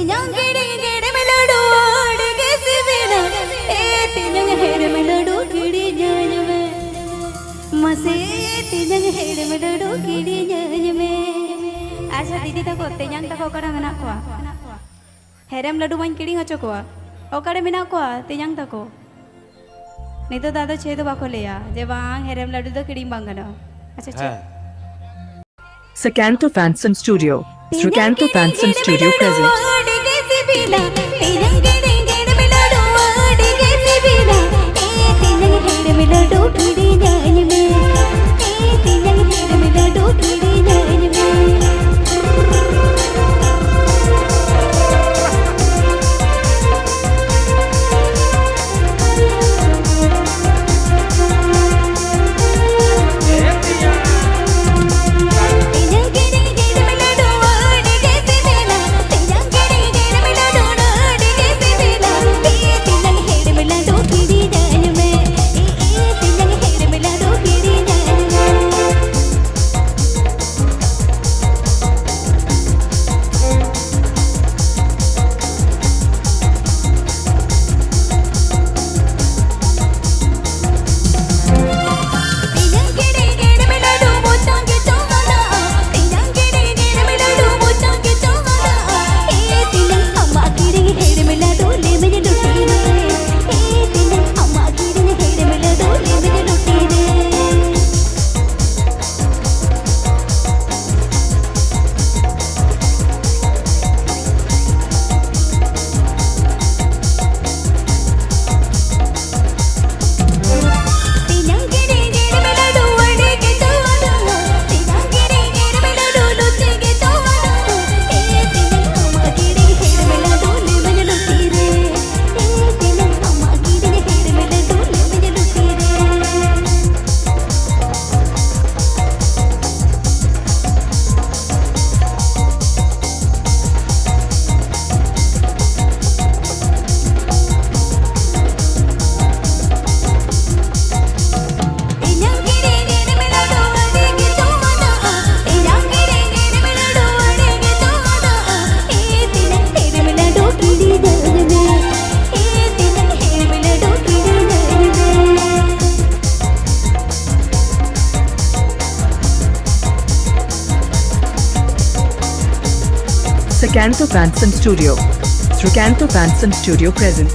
Tinyang giri giri meladu adi kesi bina. Tinyang here meladu giri jajme. Mase tinyang here meladu giri jajme. Asa didi tako tinyang tako kada menak ko. Herem ladu main kiri ngaco ko. Okade menak ko tinyang tako. Nito dada chedu bako leya. Je bang herem ladu do kiri bangana. Acha che. Sakanto Fanson Studio. Sakanto Fanson Studio present. Sakanto Fanson Studio. Sakanto Fanson Studio present.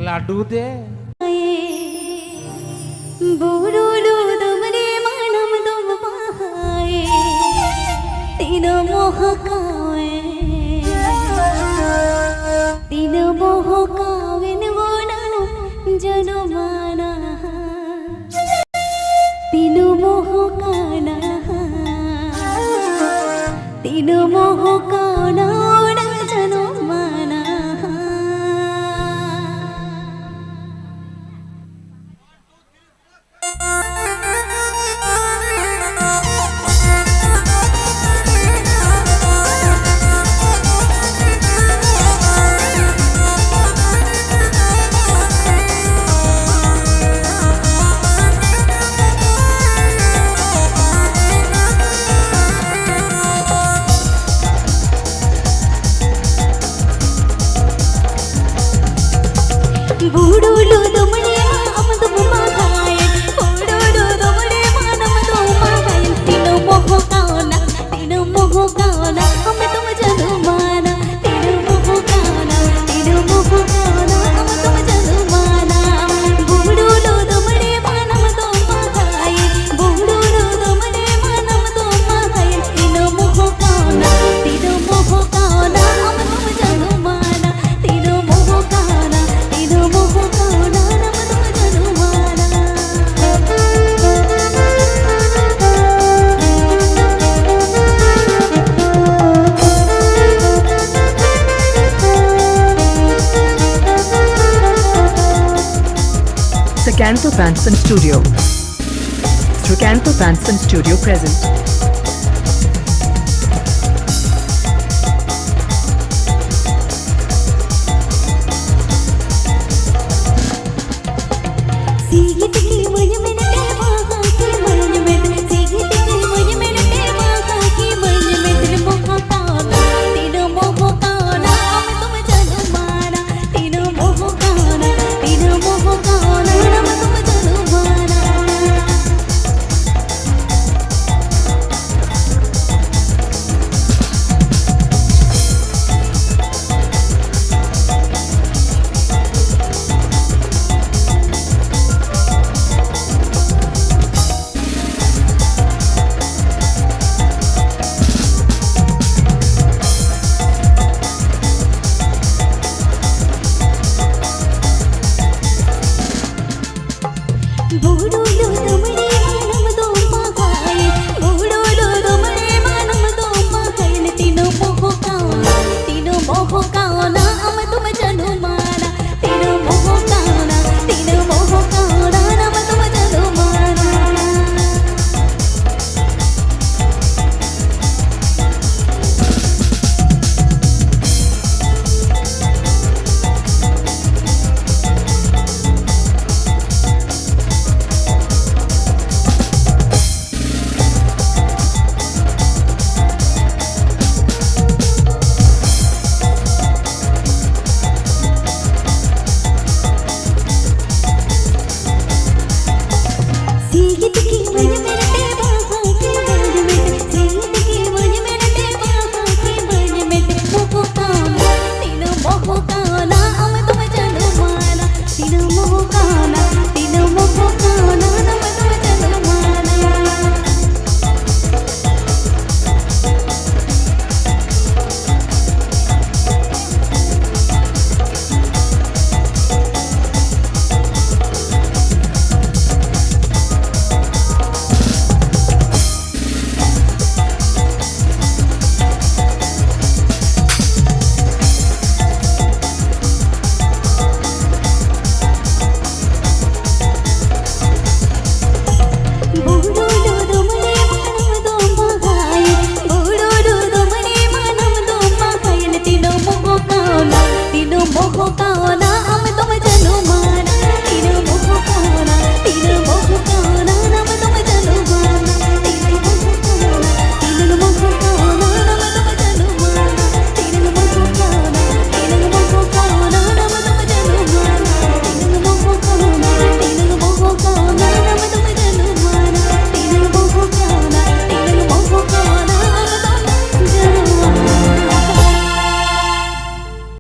लाडू दे बोलू तुमने मनम तुम पाए तीनों मोहकावे तीनों मोहकावे बोला जनो माना तीनों मोहकाना तीनों मोहकाना जनो माना બુડુલુ દમણીમાં અમદમ માગાય બુડુલુ દમણીમાં નમદમ માગાય તીનો મોહ કાના અમે તુમ જનુમાના તીનો મોહ કાના અમે તુમ જનુમાના બુડુલુ દમણીમાં નમદમ માગાય બુડુલુ દમણીમાં નમદમ માગાય તીનો મોહ કાના અમે તુમ જનુમાના તીનો મોહ કાના નમ તુમ જનુમાના Srikanto Fanson Studio. Srikanto Fanson Studio present